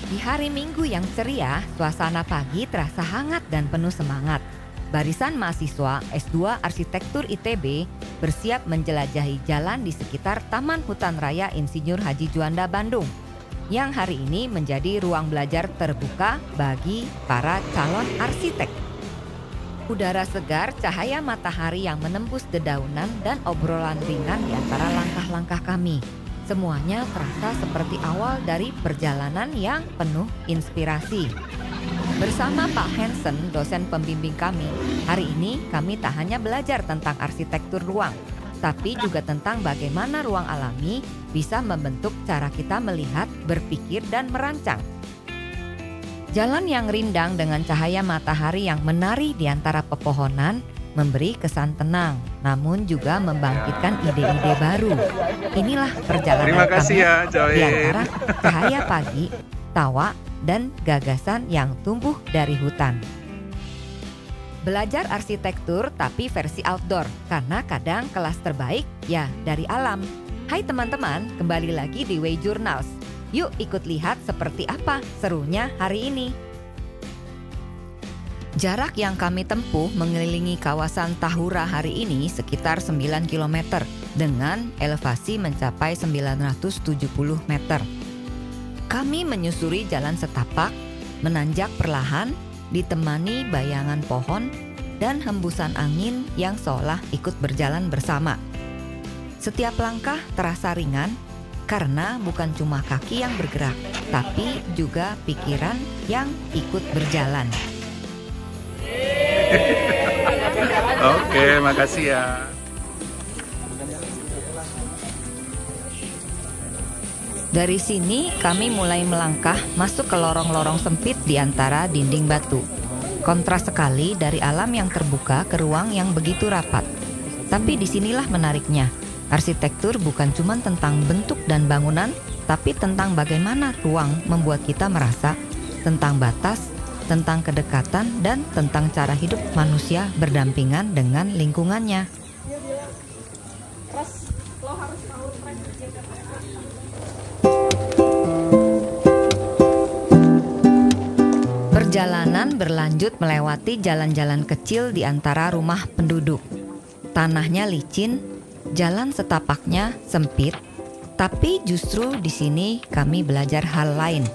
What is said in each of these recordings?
Di hari Minggu yang ceria, suasana pagi terasa hangat dan penuh semangat. Barisan mahasiswa S2 Arsitektur ITB bersiap menjelajahi jalan di sekitar Taman Hutan Raya Insinyur Haji Juanda Bandung, yang hari ini menjadi ruang belajar terbuka bagi para calon arsitek. Udara segar, cahaya matahari yang menembus dedaunan, dan obrolan ringan di antara langkah-langkah kami. Semuanya terasa seperti awal dari perjalanan yang penuh inspirasi. Bersama Pak Hansen, dosen pembimbing kami, hari ini kami tak hanya belajar tentang arsitektur ruang, tapi juga tentang bagaimana ruang alami bisa membentuk cara kita melihat, berpikir, dan merancang. Jalan yang rindang dengan cahaya matahari yang menari di antara pepohonan memberi kesan tenang, namun juga membangkitkan ide-ide baru. Inilah perjalanan kami di antara cahaya pagi, tawa, dan gagasan yang tumbuh dari hutan. Belajar arsitektur tapi versi outdoor, karena kadang kelas terbaik ya dari alam. Hai teman-teman, kembali lagi di Way Journals. Yuk ikut lihat seperti apa serunya hari ini. Jarak yang kami tempuh mengelilingi kawasan Tahura hari ini sekitar 9 km dengan elevasi mencapai 970 meter. Kami menyusuri jalan setapak, menanjak perlahan, ditemani bayangan pohon dan hembusan angin yang seolah ikut berjalan bersama. Setiap langkah terasa ringan karena bukan cuma kaki yang bergerak, tapi juga pikiran yang ikut berjalan. Oke, makasih ya. Dari sini kami mulai melangkah masuk ke lorong-lorong sempit di antara dinding batu. Kontras sekali dari alam yang terbuka ke ruang yang begitu rapat. Tapi disinilah menariknya. Arsitektur bukan cuma tentang bentuk dan bangunan, tapi tentang bagaimana ruang membuat kita merasa, tentang batas, tentang kedekatan, dan tentang cara hidup manusia berdampingan dengan lingkungannya. Perjalanan berlanjut melewati jalan-jalan kecil di antara rumah penduduk. Tanahnya licin, jalan setapaknya sempit, tapi justru di sini kami belajar hal lain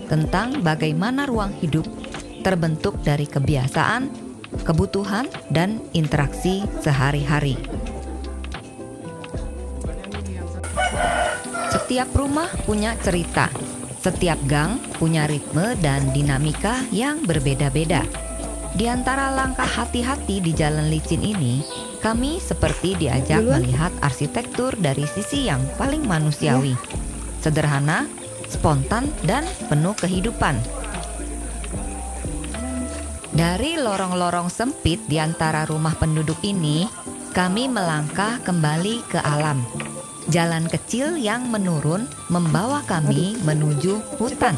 tentang bagaimana ruang hidup terbentuk dari kebiasaan, kebutuhan, dan interaksi sehari-hari. Setiap rumah punya cerita, setiap gang punya ritme dan dinamika yang berbeda-beda. Di antara langkah hati-hati di jalan licin ini, kami seperti diajak melihat arsitektur dari sisi yang paling manusiawi, sederhana, spontan, dan penuh kehidupan. Dari lorong-lorong sempit di antara rumah penduduk ini, kami melangkah kembali ke alam. Jalan kecil yang menurun membawa kami menuju hutan,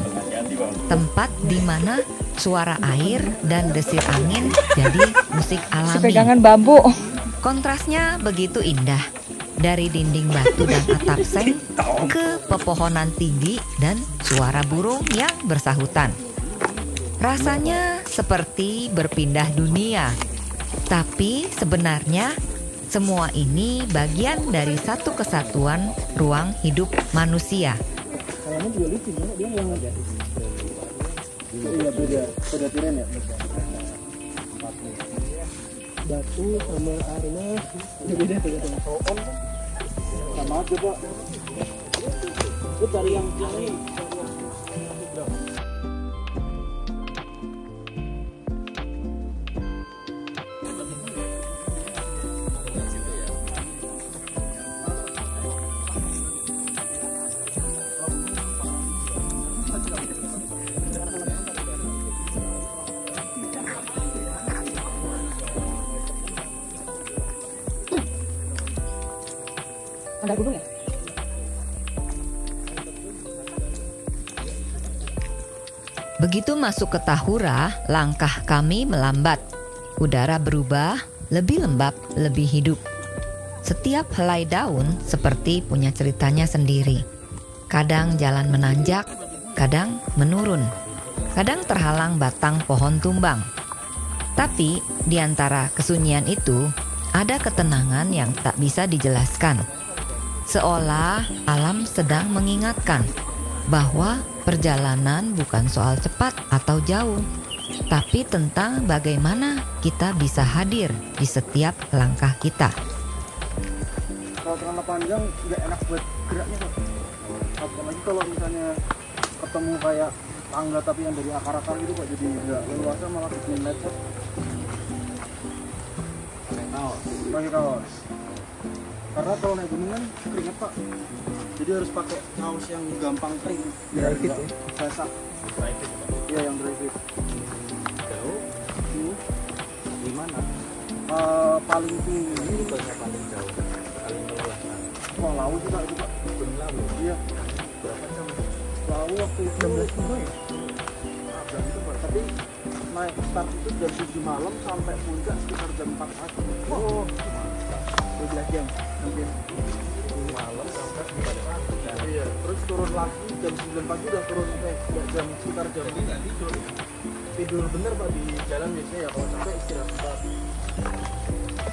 tempat di mana suara air dan desir angin jadi musik alami. Pegangan bambu. Kontrasnya begitu indah, dari dinding batu dan atap seng ke pepohonan tinggi dan suara burung yang bersahutan. Rasanya seperti berpindah dunia, tapi sebenarnya semua ini bagian dari satu kesatuan ruang hidup manusia. Kayaknya juga licin ya, dia yang iya beda tiren ya. Batu sama airnya beda sama pohon. Sama aja Pak. Itu dari yang ini. Ada gunung ya? Begitu masuk ke Tahura, langkah kami melambat. Udara berubah, lebih lembab, lebih hidup. Setiap helai daun seperti punya ceritanya sendiri. Kadang jalan menanjak, kadang menurun, kadang terhalang batang pohon tumbang. Tapi di antara kesunyian itu ada ketenangan yang tak bisa dijelaskan. Seolah alam sedang mengingatkan bahwa perjalanan bukan soal cepat atau jauh, tapi tentang bagaimana kita bisa hadir di setiap langkah kita. Kalau celana panjang nggak enak buat geraknya kok. Apalagi kalau misalnya ketemu kayak tangga tapi yang dari akar-akar gitu kok, jadi nggak leluasa, malah bikin lecet. Pakai kaos. Karena kalau naik gunung kan keringet pak, jadi harus pakai kaos yang gampang kering biar nggak basah. Iya yang dry fit. Jauh? Gimana? Paling tinggi Bukannya paling jauh, paling melelahkan. wah lawu juga itu pak. Gunung Lawu. Iya, Berapa jam? lawu waktu itu 16 kilo ya. Jam itu pak, tapi naik start itu jam 7 malam sampai puncak sekitar jam 4 pagi. Oh, 12 jam hampir. Malam sampai pada pagi. Iya, terus turun lagi jam 9 pagi udah turun jam sekitar jam. Jadi nggak tidur. Tidur bener pak di jalan biasanya ya, kalau capek istirahat sebentar.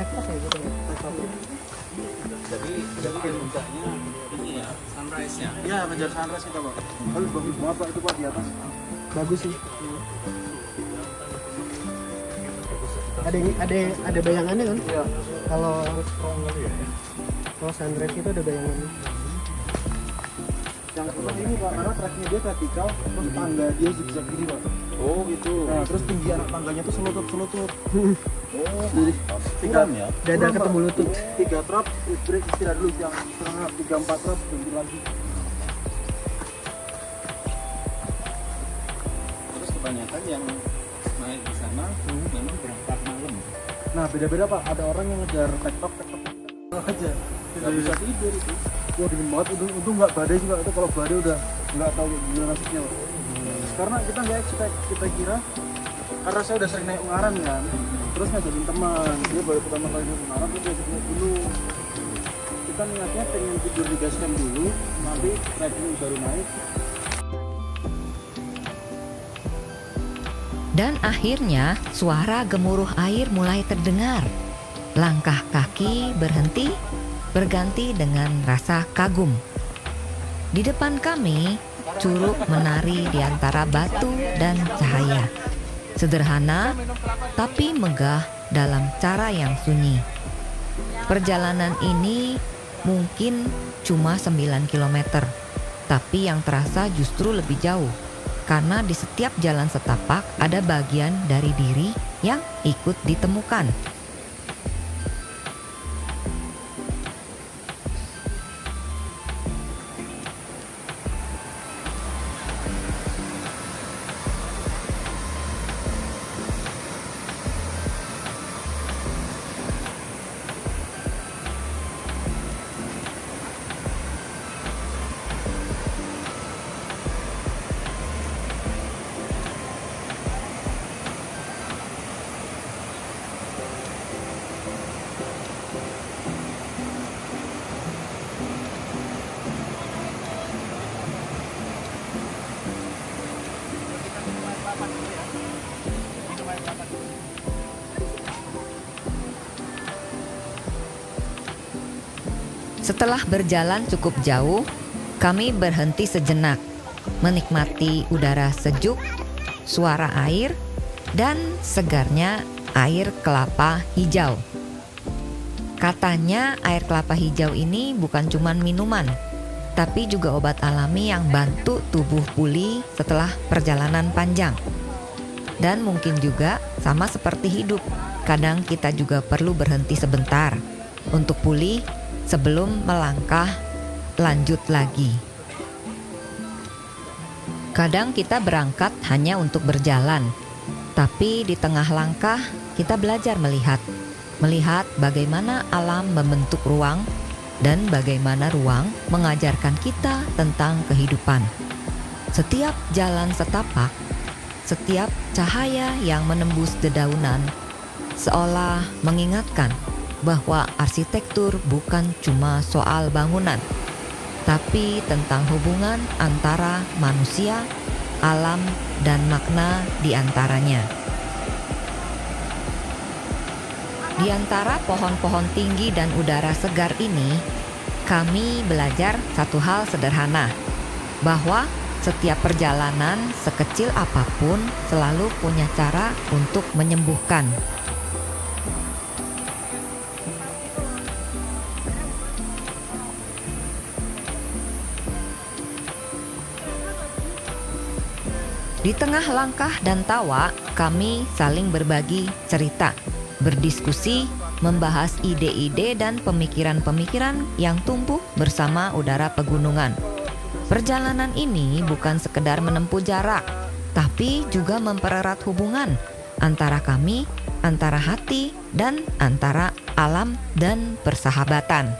Tektok ya gitu ya. Jadi puncaknya ini ya, sunrise-nya. Iya, ngejar sunrise kita pak. Tapi bagus banget pak itu pak di atas. Bagus sih. Ada bayangannya kan? Iya. Kalau sunrise itu ada bayangannya. Yang susah ini pak, karena tracknya dia vertikal, terus tangga dia zigzag gini pak. Oh gitu. Nah, terus tinggi anak tangganya tuh selutut. Oh, Jadi curam ya. dada ketemu lutut. 3 trap, break istirahat dulu yang setengah 3-4 trap berhenti lagi. Terus kebanyakan yang naik di sana memang berangkat malam. Nah beda-beda pak, ada orang yang ngejar tektok aja, nggak bisa tidur itu. Wah dingin banget, untung nggak badai juga, itu kalau badai udah nggak tahu gimana nasibnya pak. Karena kita nggak expect, kita kira karena saya udah sering naik Ungaran kan, terus ngajakin teman, dia baru pertama kali naik Ungaran, terus diajak naik dulu. Kita niatnya pengen tidur di base camp dulu, nanti trekking baru naik. Dan akhirnya suara gemuruh air mulai terdengar. Langkah kaki berhenti, berganti dengan rasa kagum. Di depan kami, curug menari di antara batu dan cahaya. Sederhana, tapi megah dalam cara yang sunyi. Perjalanan ini mungkin cuma 9 km, tapi yang terasa justru lebih jauh. Karena di setiap jalan setapak ada bagian dari diri yang ikut ditemukan. Setelah berjalan cukup jauh, kami berhenti sejenak, menikmati udara sejuk, suara air, dan segarnya air kelapa hijau. Katanya air kelapa hijau ini bukan cuma minuman, tapi juga obat alami yang bantu tubuh pulih setelah perjalanan panjang. Dan mungkin juga sama seperti hidup, kadang kita juga perlu berhenti sebentar untuk pulih sebelum melangkah lanjut lagi. Kadang kita berangkat hanya untuk berjalan, tapi di tengah langkah kita belajar melihat bagaimana alam membentuk ruang dan bagaimana ruang mengajarkan kita tentang kehidupan. Setiap jalan setapak, setiap cahaya yang menembus dedaunan seolah mengingatkan bahwa arsitektur bukan cuma soal bangunan, tapi tentang hubungan antara manusia, alam, dan makna di antaranya. Di antara pohon-pohon tinggi dan udara segar ini, kami belajar satu hal sederhana, bahwa setiap perjalanan sekecil apapun selalu punya cara untuk menyembuhkan. Di tengah langkah dan tawa, kami saling berbagi cerita, berdiskusi, membahas ide-ide dan pemikiran-pemikiran yang tumbuh bersama udara pegunungan. Perjalanan ini bukan sekedar menempuh jarak, tapi juga mempererat hubungan antara kami, antara hati, dan antara alam dan persahabatan.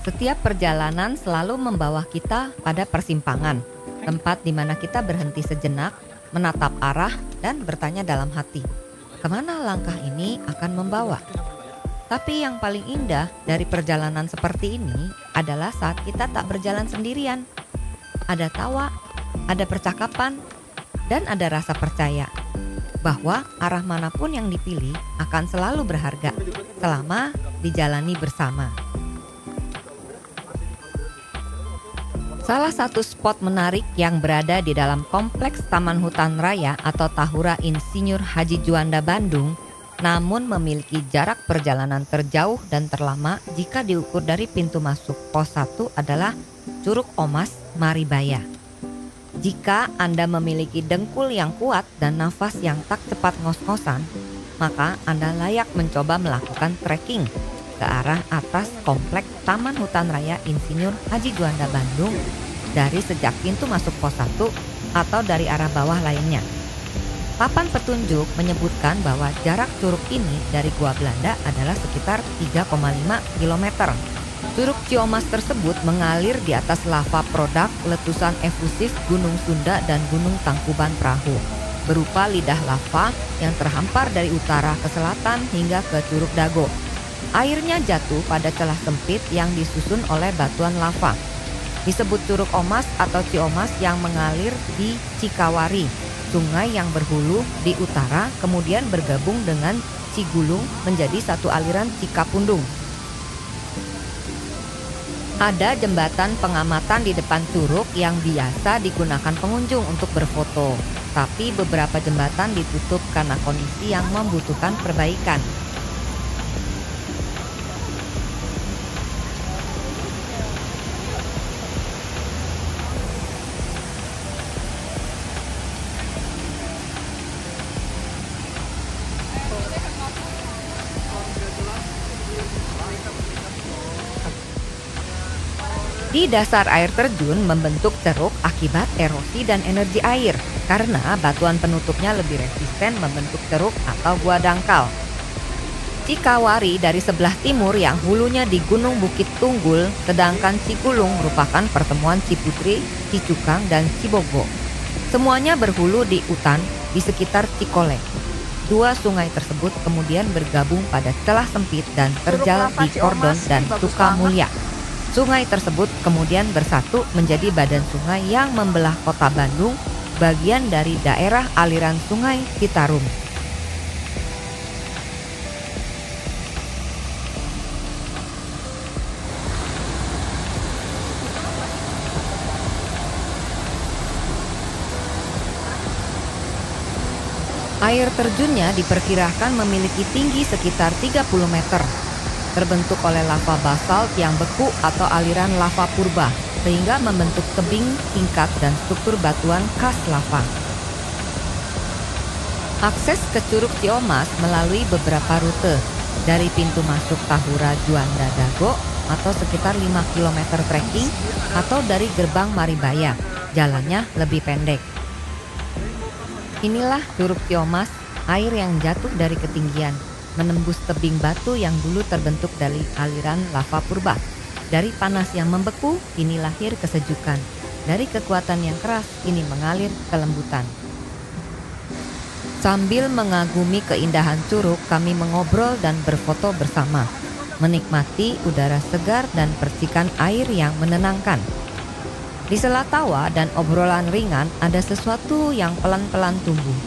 Setiap perjalanan selalu membawa kita pada persimpangan, tempat di mana kita berhenti sejenak, menatap arah, dan bertanya dalam hati, kemana langkah ini akan membawa? Tapi yang paling indah dari perjalanan seperti ini adalah saat kita tak berjalan sendirian. Ada tawa, ada percakapan, dan ada rasa percaya bahwa arah manapun yang dipilih akan selalu berharga selama dijalani bersama. Salah satu spot menarik yang berada di dalam kompleks Taman Hutan Raya atau Tahura Insinyur Haji Juanda Bandung, namun memiliki jarak perjalanan terjauh dan terlama jika diukur dari pintu masuk pos 1 adalah Curug Omas, Maribaya. Jika Anda memiliki dengkul yang kuat dan nafas yang tak cepat ngos-ngosan, maka Anda layak mencoba melakukan trekking ke arah atas kompleks Taman Hutan Raya Insinyur Haji Juanda Bandung dari sejak pintu masuk pos 1 atau dari arah bawah lainnya. Papan petunjuk menyebutkan bahwa jarak curug ini dari Gua Belanda adalah sekitar 3,5 km. Curug Ciomas tersebut mengalir di atas lava produk letusan efusif Gunung Sunda dan Gunung Tangkuban Perahu, berupa lidah lava yang terhampar dari utara ke selatan hingga ke Curug Dago. Airnya jatuh pada celah sempit yang disusun oleh batuan lava. Disebut Curug Omas atau Ciomas yang mengalir di Cikawari, sungai yang berhulu di utara kemudian bergabung dengan Cigulung menjadi satu aliran Cikapundung. Ada jembatan pengamatan di depan curug yang biasa digunakan pengunjung untuk berfoto, tapi beberapa jembatan ditutup karena kondisi yang membutuhkan perbaikan. Di dasar air terjun membentuk ceruk akibat erosi dan energi air karena batuan penutupnya lebih resisten membentuk ceruk atau gua dangkal. Cikawari dari sebelah timur yang hulunya di Gunung Bukit Tunggul, sedangkan Cigulung merupakan pertemuan Ciputri, Cicukang, dan Cibogo. Semuanya berhulu di Utan di sekitar Cikole. Dua sungai tersebut kemudian bergabung pada celah sempit dan terjal di Kordon dan Sukamulya. Sungai tersebut kemudian bersatu menjadi badan sungai yang membelah kota Bandung, bagian dari daerah aliran sungai Citarum. Air terjunnya diperkirakan memiliki tinggi sekitar 30 meter. Terbentuk oleh lava basalt yang beku atau aliran lava purba, sehingga membentuk tebing, tingkat, dan struktur batuan khas lava. Akses ke Curug Ciomas melalui beberapa rute, dari pintu masuk Tahura Juanda Dago atau sekitar 5 km trekking, atau dari gerbang Maribaya, jalannya lebih pendek. Inilah Curug Ciomas, air yang jatuh dari ketinggian, menembus tebing batu yang dulu terbentuk dari aliran lava purba. Dari panas yang membeku, ini lahir kesejukan. Dari kekuatan yang keras, ini mengalir kelembutan. Sambil mengagumi keindahan curug, kami mengobrol dan berfoto bersama. menikmati udara segar dan percikan air yang menenangkan. Di sela tawa dan obrolan ringan ada sesuatu yang pelan-pelan tumbuh.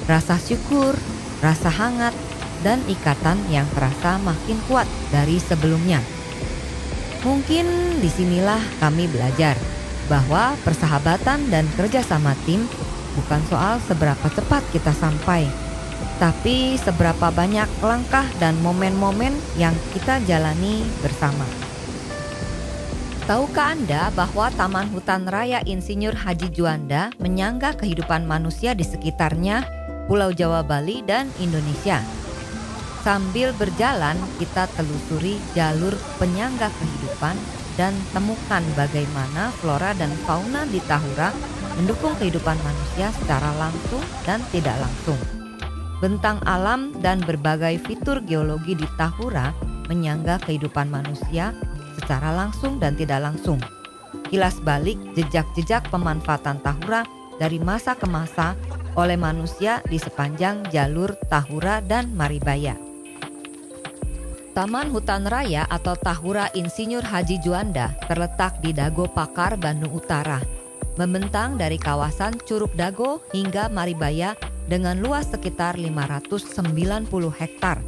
Rasa syukur, rasa hangat, dan ikatan yang terasa makin kuat dari sebelumnya. Mungkin disinilah kami belajar bahwa persahabatan dan kerjasama tim bukan soal seberapa cepat kita sampai, tapi seberapa banyak langkah dan momen-momen yang kita jalani bersama. Tahukah Anda bahwa Taman Hutan Raya Insinyur Haji Juanda menyangga kehidupan manusia di sekitarnya, Pulau Jawa, Bali, dan Indonesia? Sambil berjalan, kita telusuri jalur penyangga kehidupan dan temukan bagaimana flora dan fauna di Tahura mendukung kehidupan manusia secara langsung dan tidak langsung. Bentang alam dan berbagai fitur geologi di Tahura menyangga kehidupan manusia secara langsung dan tidak langsung. Kilas balik jejak-jejak pemanfaatan Tahura dari masa ke masa oleh manusia di sepanjang jalur Tahura dan Maribaya. Taman Hutan Raya atau Tahura Insinyur Haji Juanda terletak di Dago Pakar, Bandung Utara, membentang dari kawasan Curug Dago hingga Maribaya dengan luas sekitar 590 hektar.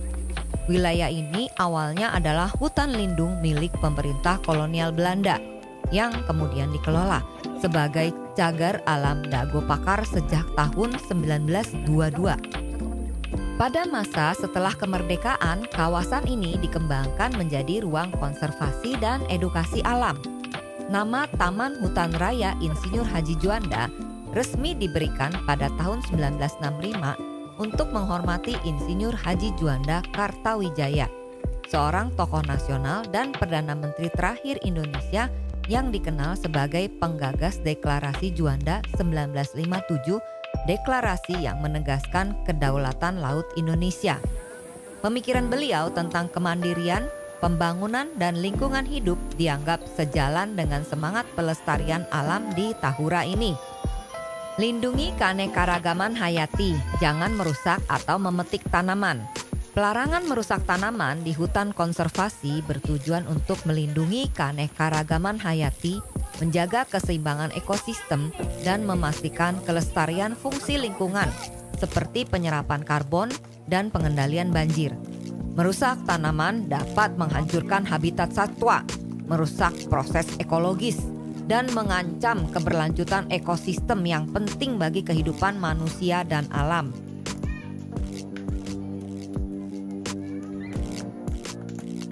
Wilayah ini awalnya adalah hutan lindung milik pemerintah kolonial Belanda yang kemudian dikelola sebagai cagar alam Dago Pakar sejak tahun 1922. Pada masa setelah kemerdekaan, kawasan ini dikembangkan menjadi ruang konservasi dan edukasi alam. Nama Taman Hutan Raya Insinyur Haji Juanda resmi diberikan pada tahun 1965 untuk menghormati Insinyur Haji Juanda Kartawijaya, seorang tokoh nasional dan Perdana Menteri terakhir Indonesia yang dikenal sebagai penggagas Deklarasi Juanda 1957, deklarasi yang menegaskan kedaulatan laut Indonesia. Pemikiran beliau tentang kemandirian, pembangunan, dan lingkungan hidup dianggap sejalan dengan semangat pelestarian alam di Tahura ini. Lindungi keanekaragaman hayati, jangan merusak atau memetik tanaman. Pelarangan merusak tanaman di hutan konservasi bertujuan untuk melindungi keanekaragaman hayati, menjaga keseimbangan ekosistem, dan memastikan kelestarian fungsi lingkungan seperti penyerapan karbon dan pengendalian banjir. Merusak tanaman dapat menghancurkan habitat satwa, merusak proses ekologis, dan mengancam keberlanjutan ekosistem yang penting bagi kehidupan manusia dan alam.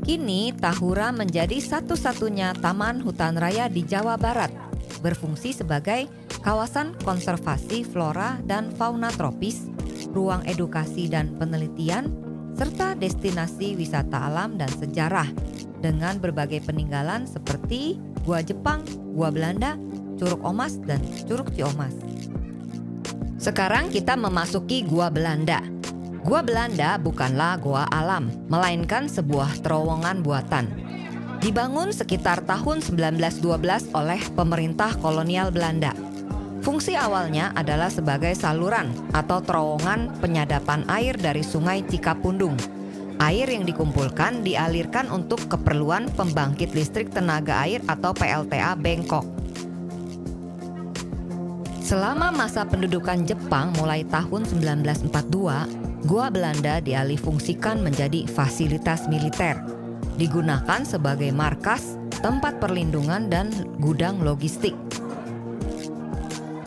Kini Tahura menjadi satu-satunya taman hutan raya di Jawa Barat, berfungsi sebagai kawasan konservasi flora dan fauna tropis, ruang edukasi dan penelitian, serta destinasi wisata alam dan sejarah dengan berbagai peninggalan seperti Gua Jepang, Gua Belanda, Curug Omas, dan Curug Ciomas. Sekarang kita memasuki Gua Belanda. Gua Belanda bukanlah gua alam, melainkan sebuah terowongan buatan. Dibangun sekitar tahun 1912 oleh pemerintah kolonial Belanda. Fungsi awalnya adalah sebagai saluran atau terowongan penyadapan air dari Sungai Cikapundung. Air yang dikumpulkan dialirkan untuk keperluan pembangkit listrik tenaga air atau PLTA Bengkok. Selama masa pendudukan Jepang mulai tahun 1942, Gua Belanda dialihfungsikan menjadi fasilitas militer, digunakan sebagai markas, tempat perlindungan, dan gudang logistik.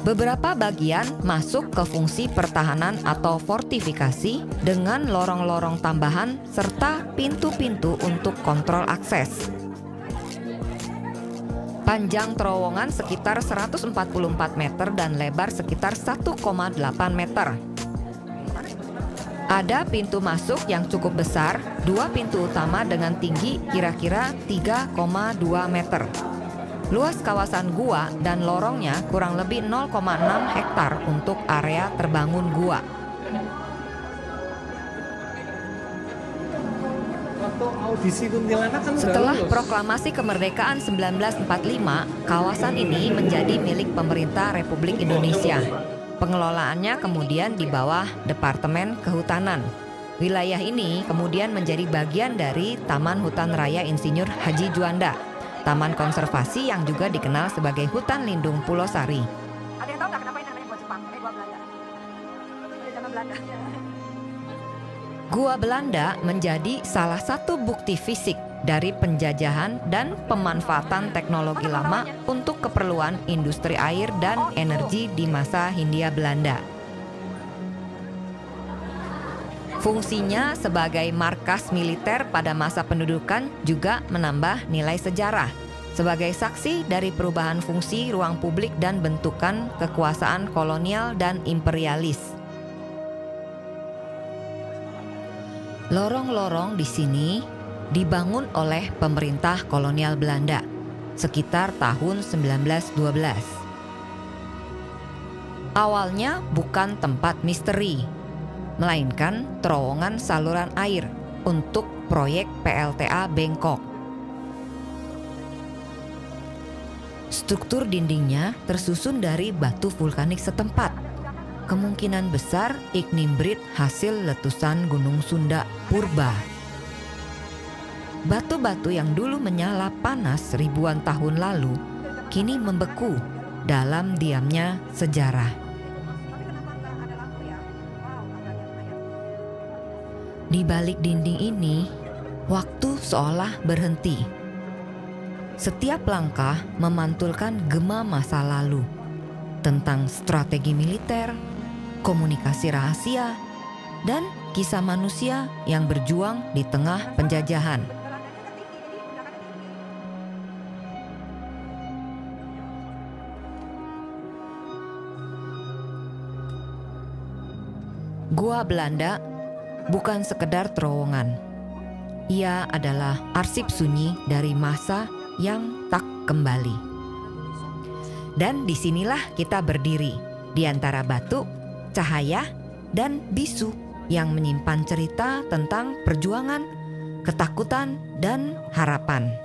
Beberapa bagian masuk ke fungsi pertahanan atau fortifikasi dengan lorong-lorong tambahan serta pintu-pintu untuk kontrol akses. Panjang terowongan sekitar 144 meter dan lebar sekitar 1,8 meter. Ada pintu masuk yang cukup besar, 2 pintu utama dengan tinggi kira-kira 3,2 meter. Luas kawasan gua dan lorongnya kurang lebih 0,6 hektar untuk area terbangun gua. Setelah proklamasi kemerdekaan 1945, kawasan ini menjadi milik pemerintah Republik Indonesia. Pengelolaannya kemudian di bawah Departemen Kehutanan. Wilayah ini kemudian menjadi bagian dari Taman Hutan Raya Insinyur Haji Juanda, taman konservasi yang juga dikenal sebagai Hutan Lindung Pulau Sari. Ada yang tahu nggak kenapa ini namanya Gua Jepang? Gua Belanda. Dari zaman Belanda. Gua Belanda menjadi salah satu bukti fisik dari penjajahan dan pemanfaatan teknologi lama untuk keperluan industri air dan energi di masa Hindia Belanda. Fungsinya sebagai markas militer pada masa pendudukan juga menambah nilai sejarah sebagai saksi dari perubahan fungsi ruang publik dan bentukan kekuasaan kolonial dan imperialis. Lorong-lorong di sini dibangun oleh pemerintah kolonial Belanda sekitar tahun 1912. Awalnya bukan tempat misteri, melainkan terowongan saluran air untuk proyek PLTA Bengkok. Struktur dindingnya tersusun dari batu vulkanik setempat. Kemungkinan besar ignimbrит hasil letusan Gunung Sunda purba. Batu-batu yang dulu menyala panas ribuan tahun lalu kini membeku dalam diamnya sejarah. Di balik dinding ini, waktu seolah berhenti. Setiap langkah memantulkan gema masa lalu tentang strategi militer, komunikasi rahasia, dan kisah manusia yang berjuang di tengah penjajahan. Gua Belanda bukan sekedar terowongan. Ia adalah arsip sunyi dari masa yang tak kembali. Dan disinilah kita berdiri, di antara batu, cahaya, dan bisu yang menyimpan cerita tentang perjuangan, ketakutan, dan harapan.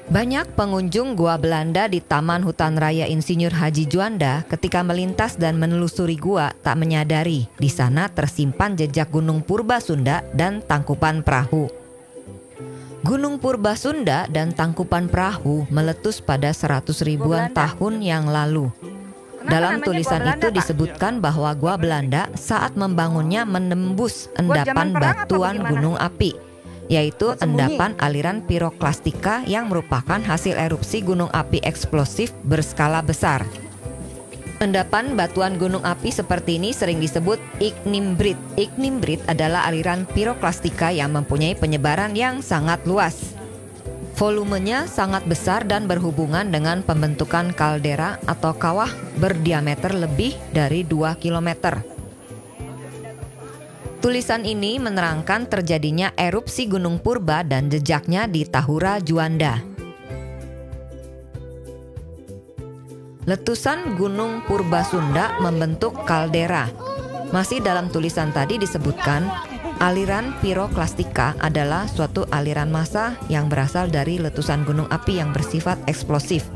Banyak pengunjung Gua Belanda di Taman Hutan Raya Insinyur Haji Juanda ketika melintas dan menelusuri gua tak menyadari di sana tersimpan jejak Gunung Purba Sunda dan Tangkupan Perahu. Gunung Purba Sunda dan Tangkupan Perahu meletus pada 100 ribuan tahun yang lalu. Dalam tulisan itu disebutkan bahwa Gua Belanda saat membangunnya menembus endapan batuan gunung api, yaitu endapan aliran piroklastika yang merupakan hasil erupsi gunung api eksplosif berskala besar. Endapan batuan gunung api seperti ini sering disebut ignimbrит. Ignimbrит adalah aliran piroklastika yang mempunyai penyebaran yang sangat luas. Volumenya sangat besar dan berhubungan dengan pembentukan kaldera atau kawah berdiameter lebih dari 2 km. Tulisan ini menerangkan terjadinya erupsi Gunung Purba dan jejaknya di Tahura Juanda. Letusan Gunung Purba Sunda membentuk kaldera. Masih dalam tulisan tadi disebutkan, aliran piroklastika adalah suatu aliran massa yang berasal dari letusan gunung api yang bersifat eksplosif.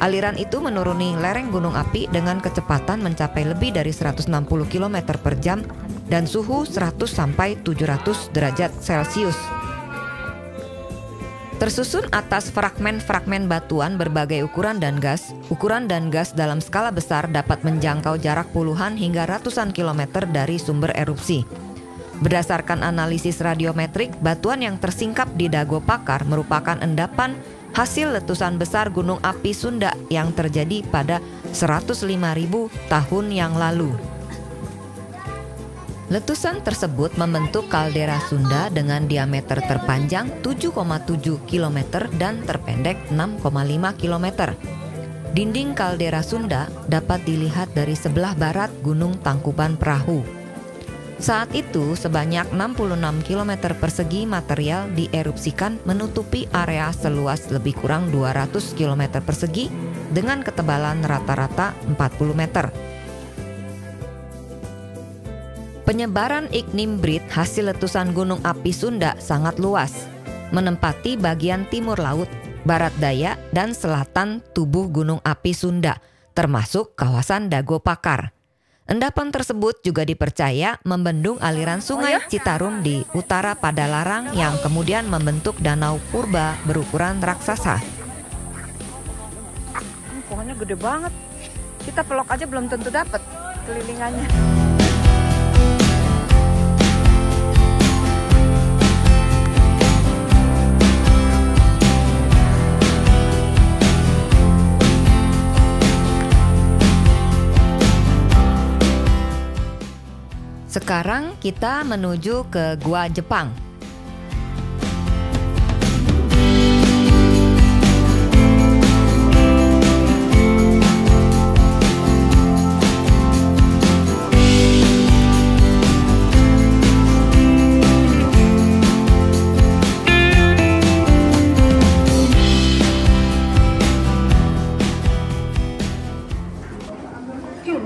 Aliran itu menuruni lereng gunung api dengan kecepatan mencapai lebih dari 160 km per jam dan suhu 100 sampai 700 derajat Celcius. Tersusun atas fragmen-fragmen batuan berbagai ukuran dan gas dalam skala besar dapat menjangkau jarak puluhan hingga ratusan kilometer dari sumber erupsi. Berdasarkan analisis radiometrik, batuan yang tersingkap di Dago Pakar merupakan endapan hasil letusan besar gunung api Sunda yang terjadi pada 105.000 tahun yang lalu. Letusan tersebut membentuk kaldera Sunda dengan diameter terpanjang 7,7 km dan terpendek 6,5 km. Dinding kaldera Sunda dapat dilihat dari sebelah barat Gunung Tangkupan Perahu. Saat itu sebanyak 66 km persegi material dierupsikan menutupi area seluas lebih kurang 200 km persegi dengan ketebalan rata-rata 40 meter. Penyebaran ignimbrит hasil letusan gunung api Sunda sangat luas, menempati bagian timur laut, barat daya, dan selatan tubuh Gunung Api Sunda, termasuk kawasan Dago Pakar. Endapan tersebut juga dipercaya membendung aliran sungai Citarum di utara Padalarang yang kemudian membentuk danau purba berukuran raksasa. Pohonnya gede banget. Kita pelok aja belum tentu dapat kelilingannya. Sekarang kita menuju ke Gua Jepang.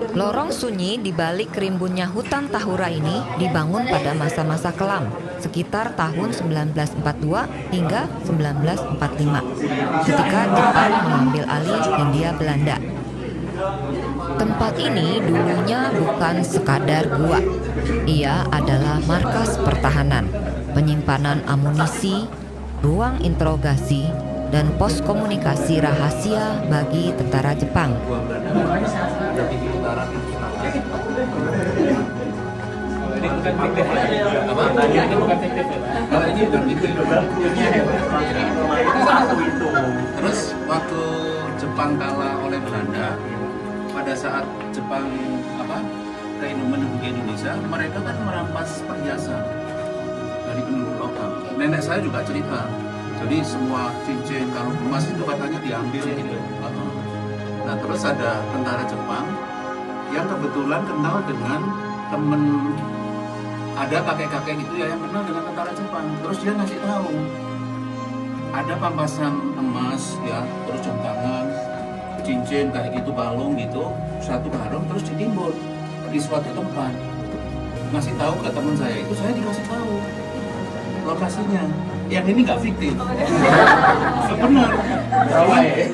Lorong sunyi di balik rimbunnya hutan Tahura ini dibangun pada masa-masa kelam, sekitar tahun 1942 hingga 1945, ketika Jepang mengambil alih Hindia Belanda. Tempat ini dulunya bukan sekadar gua. Ia adalah markas pertahanan, penyimpanan amunisi, ruang interogasi, dan pos komunikasi rahasia bagi tentara Jepang. Terus waktu Jepang kalah oleh Belanda, pada saat Jepang menduduki Indonesia, mereka kan merampas perhiasan dari penduduk lokal. Nenek saya juga cerita. Jadi semua cincin, kalung emas itu katanya diambil gitu. Nah terus ada tentara Jepang yang kebetulan kenal dengan temen, ada kakek-kakek gitu ya yang kenal dengan tentara Jepang. Terus dia ngasih tahu ada pampasan emas ya, terus jam tangan, cincin kayak gitu, kalung gitu, satu karung terus ditimbun di suatu tempat. Ngasih tahu ke teman saya itu, saya dikasih tahu lokasinya. Yang ini nggak fiktif, benar.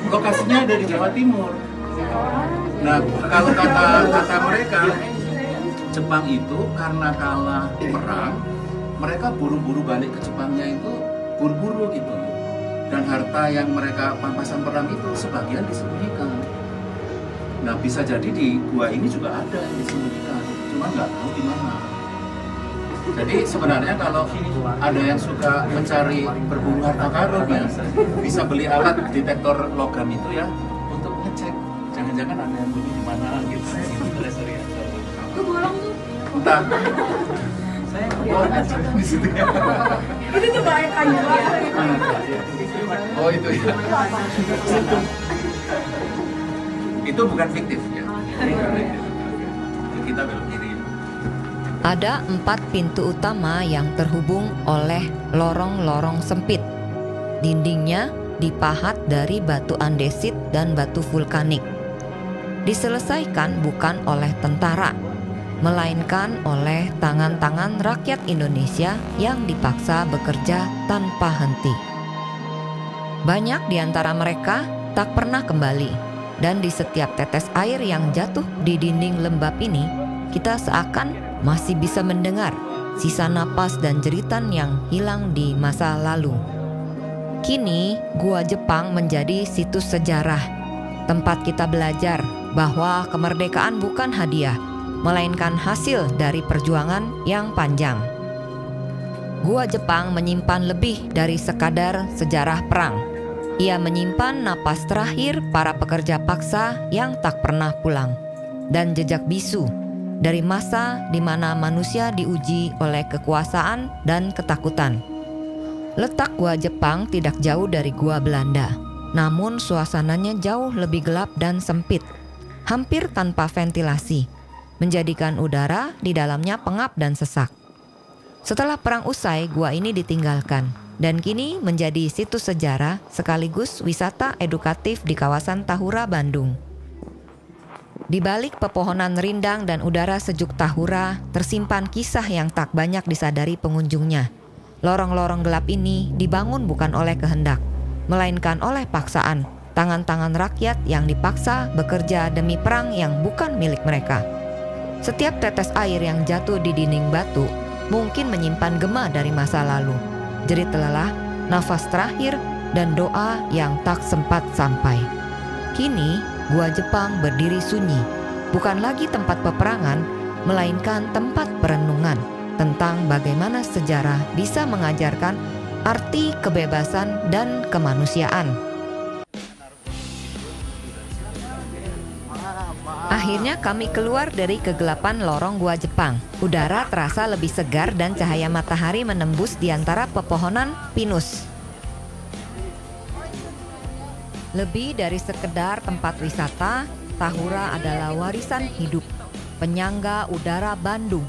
Lokasinya ada di Jawa Timur. Nah, kalau kata mereka, Jepang itu karena kalah perang, mereka buru-buru balik ke Jepangnya itu buru-buru gitu. Dan harta yang mereka pampasan perang itu sebagian disembunyikan. Nah, bisa jadi di gua ini juga ada yang disembunyikan, cuma nggak tahu di mana. Jadi sebenarnya kalau ada yang suka mencari berburu harta karun ya, bisa beli alat detektor logam itu ya untuk ngecek. Jangan-jangan ada yang bunyi di mana gitu. Itu bolong tuh. Entah. Saya bolong aja di situ ya. Itu coba air kayu. Oh itu ya. Itu bukan fiktif ya. Kita belum kiri. Ada 4 pintu utama yang terhubung oleh lorong-lorong sempit. Dindingnya dipahat dari batu andesit dan batu vulkanik. Diselesaikan bukan oleh tentara, melainkan oleh tangan-tangan rakyat Indonesia yang dipaksa bekerja tanpa henti. Banyak di antara mereka tak pernah kembali, dan di setiap tetes air yang jatuh di dinding lembab ini, kita seakan masih bisa mendengar sisa napas dan jeritan yang hilang di masa lalu. Kini, Gua Jepang menjadi situs sejarah, tempat kita belajar bahwa kemerdekaan bukan hadiah, melainkan hasil dari perjuangan yang panjang. Gua Jepang menyimpan lebih dari sekadar sejarah perang. Ia menyimpan napas terakhir para pekerja paksa yang tak pernah pulang, dan jejak bisu dari masa di mana manusia diuji oleh kekuasaan dan ketakutan. Letak Gua Jepang tidak jauh dari Gua Belanda, namun suasananya jauh lebih gelap dan sempit, hampir tanpa ventilasi, menjadikan udara di dalamnya pengap dan sesak. Setelah perang usai, gua ini ditinggalkan dan kini menjadi situs sejarah sekaligus wisata edukatif di kawasan Tahura, Bandung. Di balik pepohonan rindang dan udara sejuk Tahura, tersimpan kisah yang tak banyak disadari pengunjungnya. Lorong-lorong gelap ini dibangun bukan oleh kehendak, melainkan oleh paksaan, tangan-tangan rakyat yang dipaksa bekerja demi perang yang bukan milik mereka. Setiap tetes air yang jatuh di dinding batu mungkin menyimpan gema dari masa lalu, jerit lelah, nafas terakhir, dan doa yang tak sempat sampai. Kini, Gua Jepang berdiri sunyi, bukan lagi tempat peperangan, melainkan tempat perenungan tentang bagaimana sejarah bisa mengajarkan arti kebebasan dan kemanusiaan. Akhirnya kami keluar dari kegelapan lorong Gua Jepang. Udara terasa lebih segar dan cahaya matahari menembus di antara pepohonan pinus. Lebih dari sekedar tempat wisata, Tahura adalah warisan hidup, penyangga udara Bandung,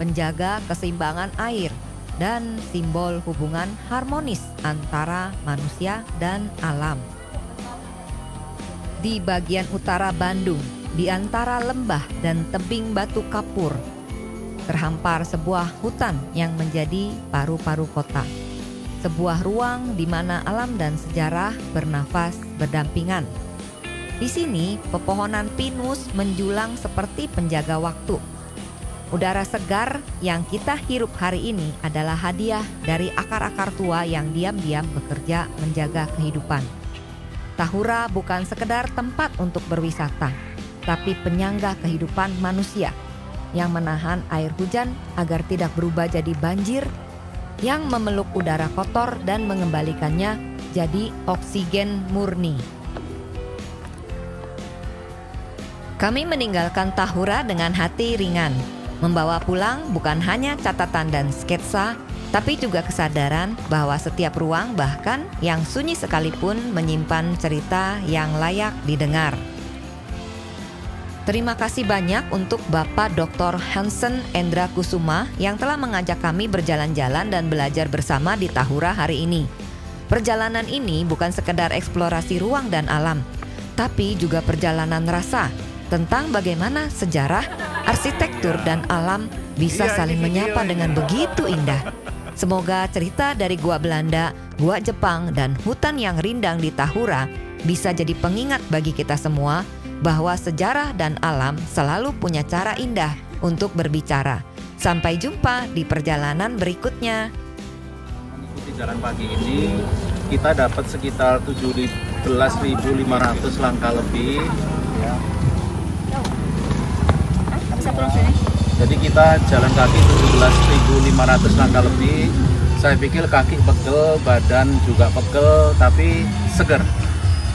penjaga keseimbangan air, dan simbol hubungan harmonis antara manusia dan alam. Di bagian utara Bandung, di antara lembah dan tebing batu kapur, terhampar sebuah hutan yang menjadi paru-paru kota. Sebuah ruang di mana alam dan sejarah bernafas berdampingan. Di sini, pepohonan pinus menjulang seperti penjaga waktu. Udara segar yang kita hirup hari ini adalah hadiah dari akar-akar tua yang diam-diam bekerja menjaga kehidupan. Tahura bukan sekedar tempat untuk berwisata, tapi penyangga kehidupan manusia yang menahan air hujan agar tidak berubah jadi banjir, yang memeluk udara kotor dan mengembalikannya jadi oksigen murni. Kami meninggalkan Tahura dengan hati ringan, membawa pulang bukan hanya catatan dan sketsa, tapi juga kesadaran bahwa setiap ruang, bahkan yang sunyi sekalipun, menyimpan cerita yang layak didengar. Terima kasih banyak untuk Bapak Dr. Hansen Endra Kusuma yang telah mengajak kami berjalan-jalan dan belajar bersama di Tahura hari ini. Perjalanan ini bukan sekedar eksplorasi ruang dan alam, tapi juga perjalanan rasa tentang bagaimana sejarah, arsitektur, dan alam bisa saling menyapa dengan begitu indah. Semoga cerita dari Gua Belanda, Gua Jepang, dan hutan yang rindang di Tahura bisa jadi pengingat bagi kita semua bahwa sejarah dan alam selalu punya cara indah untuk berbicara. Sampai jumpa di perjalanan berikutnya. Mengikuti jalan pagi ini, kita dapat sekitar 17.500 langkah lebih. Ya. Jadi kita jalan kaki 17.500 langkah lebih. Saya pikir kaki pegel, badan juga pegel, tapi seger.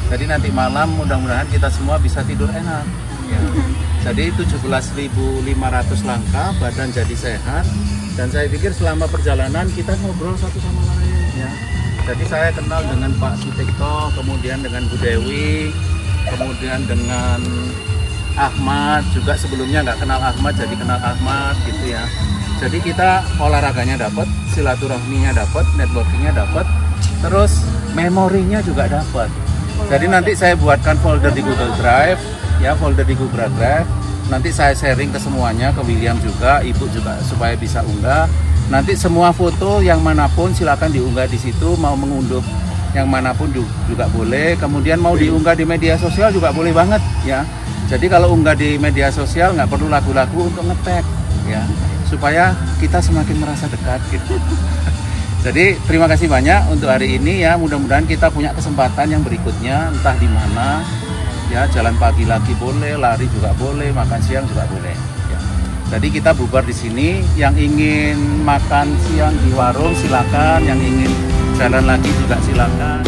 Jadi nanti malam mudah-mudahan kita semua bisa tidur enak. Ya. Jadi 17.500 langkah, badan jadi sehat. Dan saya pikir selama perjalanan kita ngobrol satu sama lain. Ya. Jadi saya kenal dengan Pak Sutikto, kemudian dengan Bu Dewi, kemudian dengan Ahmad, juga sebelumnya nggak kenal Ahmad, jadi kenal Ahmad gitu ya. Jadi kita olahraganya dapat, silaturahminya dapat, networkingnya dapat, terus memorinya juga dapat. Jadi nanti saya buatkan folder di Google Drive, ya, folder di Google Drive. Nanti saya sharing ke semuanya, ke William juga, Ibu juga, supaya bisa unggah. Nanti semua foto yang manapun silakan diunggah di situ, mau mengunduh yang manapun juga boleh. Kemudian mau diunggah di media sosial juga boleh banget, ya. Jadi kalau unggah di media sosial nggak perlu lagu-lagu untuk nge-tag, ya, supaya kita semakin merasa dekat gitu. Jadi terima kasih banyak untuk hari ini ya. Mudah-mudahan kita punya kesempatan yang berikutnya, entah di mana ya, jalan pagi lagi boleh, lari juga boleh, makan siang juga boleh. Ya. Jadi kita bubar di sini. Yang ingin makan siang di warung silakan, yang ingin jalan lagi juga silakan.